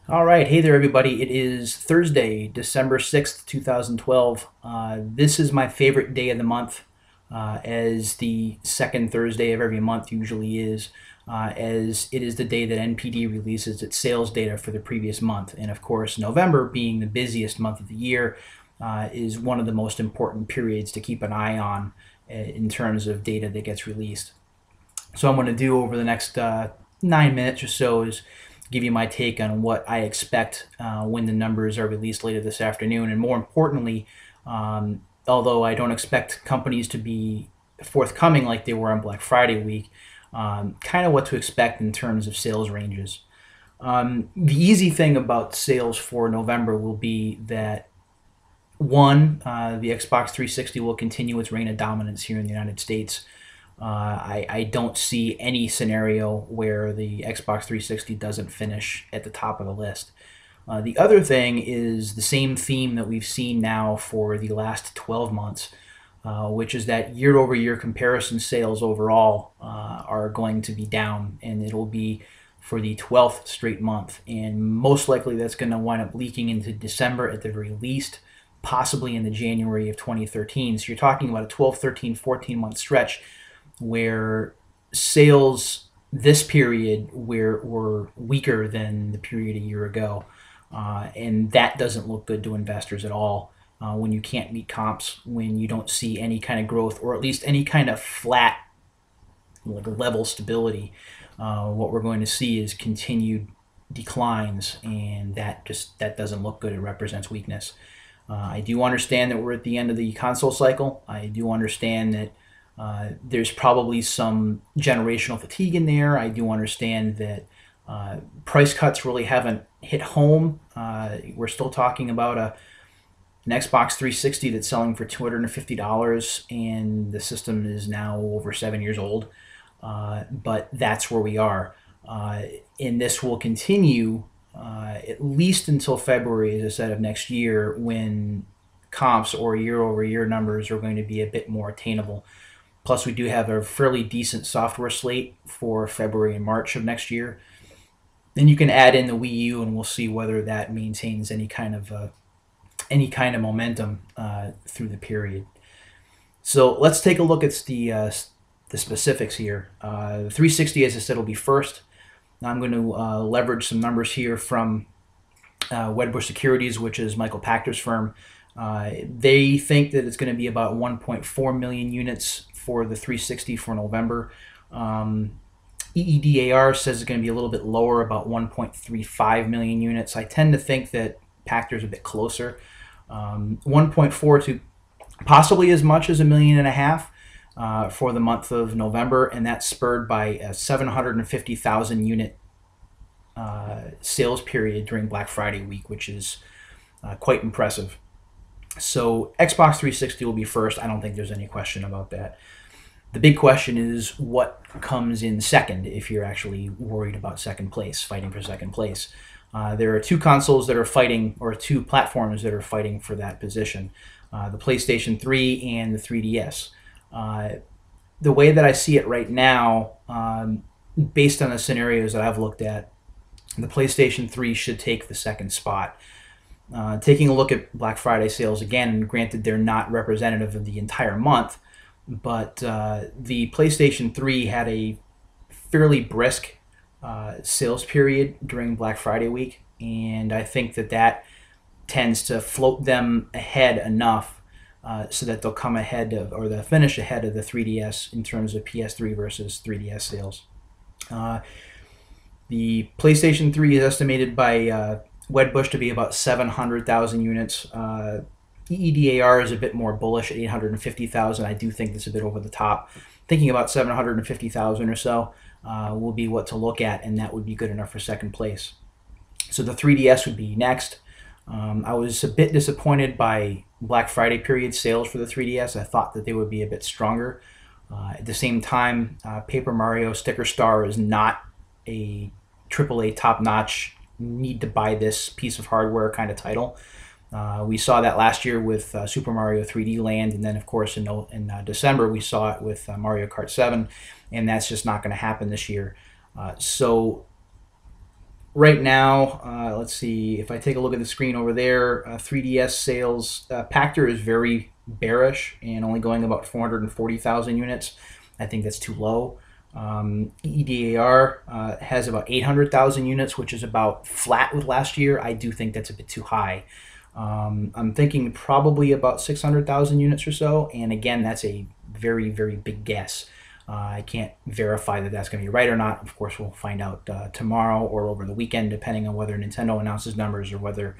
All right. Hey there, everybody. It is Thursday, December 6th, 2012. This is my favorite day of the month, as the second Thursday of every month usually is, as it is the day that NPD releases its sales data for the previous month. And of course, November, being the busiest month of the year, is one of the most important periods to keep an eye on in terms of data that gets released. So I'm going to do over the next 9 minutes or so is give you my take on what I expect when the numbers are released later this afternoon, and more importantly, although I don't expect companies to be forthcoming like they were on Black Friday week, kind of what to expect in terms of sales ranges. The easy thing about sales for November will be that one, the Xbox 360 will continue its reign of dominance here in the United States. I don't see any scenario where the Xbox 360 doesn't finish at the top of the list. The other thing is the same theme that we've seen now for the last 12 months, which is that year over year comparison sales overall are going to be down, and it'll be for the 12th straight month. And most likely that's going to wind up leaking into December at the very least, possibly into January of 2013. So you're talking about a 12, 13, 14-month stretch where sales this period were weaker than the period a year ago. And that doesn't look good to investors at all when you can't meet comps, when you don't see any kind of growth, or at least any kind of flat, like level stability. What we're going to see is continued declines, and that doesn't look good. It represents weakness. I do understand that we're at the end of the console cycle. I do understand that there's probably some generational fatigue in there. I do understand that price cuts really haven't hit home. We're still talking about an Xbox 360 that's selling for $250, and the system is now over 7 years old. But that's where we are. And this will continue at least until February, as I said, of next year, when comps or year over year numbers are going to be a bit more attainable. Plus, we do have a fairly decent software slate for February and March of next year. Then you can add in the Wii U, and we'll see whether that maintains any kind of momentum through the period. So let's take a look at the specifics here. The 360, as I said, will be first. Now I'm going to leverage some numbers here from Wedbush Securities, which is Michael Pachter's firm. They think that it's going to be about 1.4 million units for the 360 for November. EEDAR says it's going to be a little bit lower, about 1.35 million units. I tend to think that Pachter's a bit closer. 1.4 to possibly as much as 1.5 million for the month of November, and that's spurred by a 750,000 unit sales period during Black Friday week, which is quite impressive. So Xbox 360 will be first. I don't think there's any question about that. The big question is what comes in second, if you're actually worried about second place, fighting for second place. There are two consoles that are fighting, or two platforms that are fighting for that position, the PlayStation 3 and the 3DS. The way that I see it right now, based on the scenarios that I've looked at, the PlayStation 3 should take the second spot. Taking a look at Black Friday sales again, and granted they're not representative of the entire month, but the PlayStation 3 had a fairly brisk sales period during Black Friday week, and I think that tends to float them ahead enough so that they'll come ahead of, or they'll finish ahead of the 3DS in terms of PS3 versus 3DS sales. The PlayStation 3 is estimated by Wedbush to be about 700,000 units. EEDAR is a bit more bullish at 850,000. I do think that's a bit over the top. Thinking about 750,000 or so will be what to look at, and that would be good enough for second place. So the 3DS would be next. I was a bit disappointed by Black Friday period sales for the 3DS. I thought that they would be a bit stronger. At the same time, Paper Mario Sticker Star is not a AAA top-notch, need to buy this piece of hardware kind of title. We saw that last year with Super Mario 3D Land, and then of course in December we saw it with Mario Kart 7, and that's just not going to happen this year. So right now, let's see, if I take a look at the screen over there, 3DS sales, Pactor is very bearish and only going about 440,000 units. I think that's too low. EDAR has about 800,000 units, which is about flat with last year. I do think that's a bit too high. I'm thinking probably about 600,000 units or so, and again, that's a very, very big guess. I can't verify that that's going to be right or not. Of course, we'll find out tomorrow or over the weekend, depending on whether Nintendo announces numbers or whether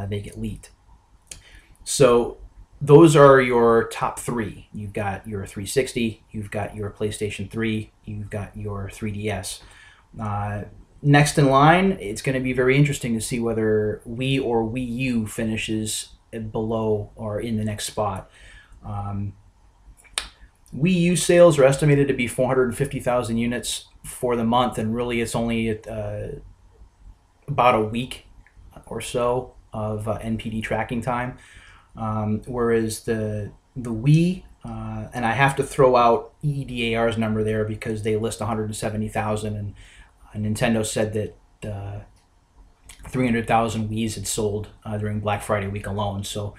they get leaked. So those are your top three. You've got your 360, you've got your PlayStation 3, you've got your 3DS. Next in line, it's going to be very interesting to see whether Wii or Wii U finishes below or in the next spot. Wii U sales are estimated to be 450,000 units for the month, and really it's only about a week or so of NPD tracking time. Whereas the Wii, and I have to throw out EDAR's number there because they list 170,000, and Nintendo said that 300,000 Wiis had sold during Black Friday week alone. So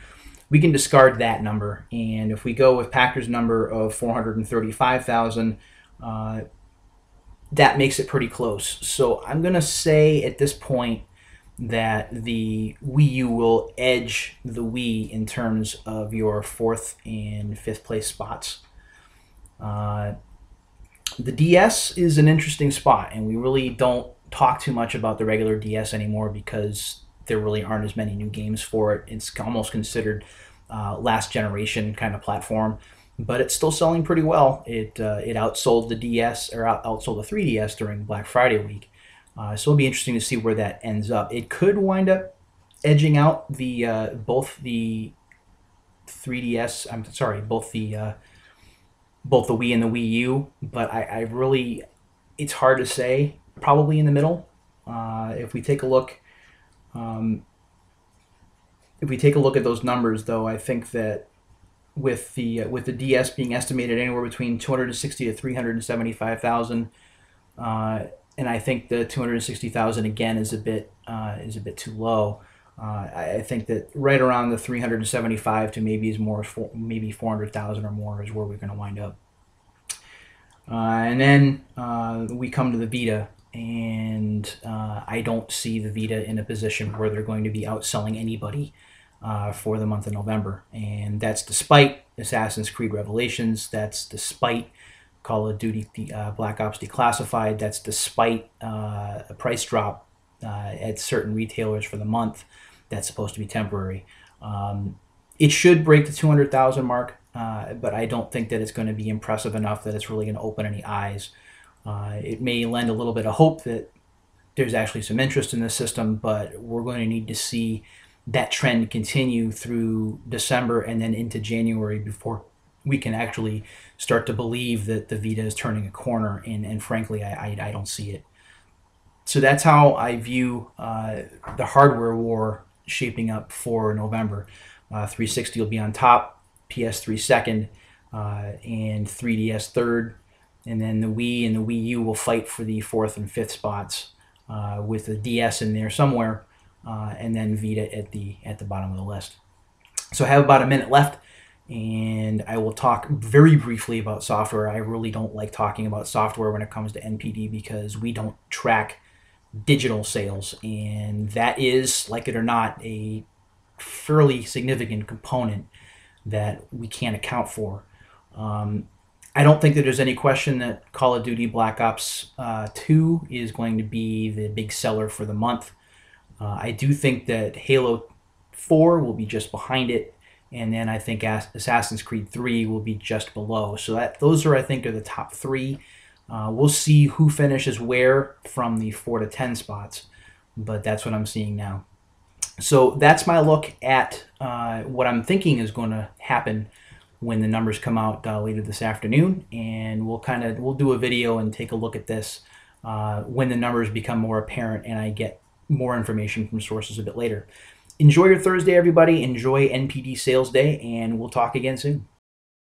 we can discard that number, and if we go with Pactor's number of 435,000, that makes it pretty close. So I'm going to say at this point that the Wii U will edge the Wii in terms of your 4th and 5th place spots. The DS is an interesting spot, and we really don't talk too much about the regular DS anymore because there really aren't as many new games for it. It's almost considered last generation kind of platform, but it's still selling pretty well. It outsold the DS, or outsold the 3DS during Black Friday week. So it'll be interesting to see where that ends up. It could wind up edging out the both the 3DS. I'm sorry, both the Wii and the Wii U. But I really, it's hard to say. Probably in the middle. If we take a look, at those numbers, though, I think that with the DS being estimated anywhere between 260 to 375,000. And I think the 260,000 again is a bit too low. I think that right around the 375 to maybe 400,000 or more is where we're going to wind up. And then we come to the Vita, and I don't see the Vita in a position where they're going to be outselling anybody for the month of November, and that's despite Assassin's Creed Revelations. That's despite Call of Duty Black Ops Declassified. That's despite a price drop at certain retailers for the month. That's supposed to be temporary. It should break the 200,000 mark, but I don't think that it's going to be impressive enough that it's really going to open any eyes. It may lend a little bit of hope that there's actually some interest in this system, but we're going to need to see that trend continue through December and then into January before we can actually start to believe that the Vita is turning a corner, and frankly, I don't see it. So that's how I view the hardware war shaping up for November. 360 will be on top, PS3 second, and 3DS third, and then the Wii and the Wii U will fight for the 4th and 5th spots, with the DS in there somewhere, and then Vita at the bottom of the list. So I have about a minute left, and I will talk very briefly about software. I really don't like talking about software when it comes to NPD because we don't track digital sales, and that is, like it or not, a fairly significant component that we can't account for. I don't think that there's any question that Call of Duty Black Ops 2 is going to be the big seller for the month. I do think that Halo 4 will be just behind it, and then I think Assassin's Creed 3 will be just below. So those I think are the top three. We'll see who finishes where from the 4 to 10 spots, but that's what I'm seeing now. So that's my look at what I'm thinking is going to happen when the numbers come out later this afternoon, and we'll do a video and take a look at this when the numbers become more apparent and I get more information from sources a bit later. Enjoy your Thursday, everybody. Enjoy NPD Sales Day, and we'll talk again soon.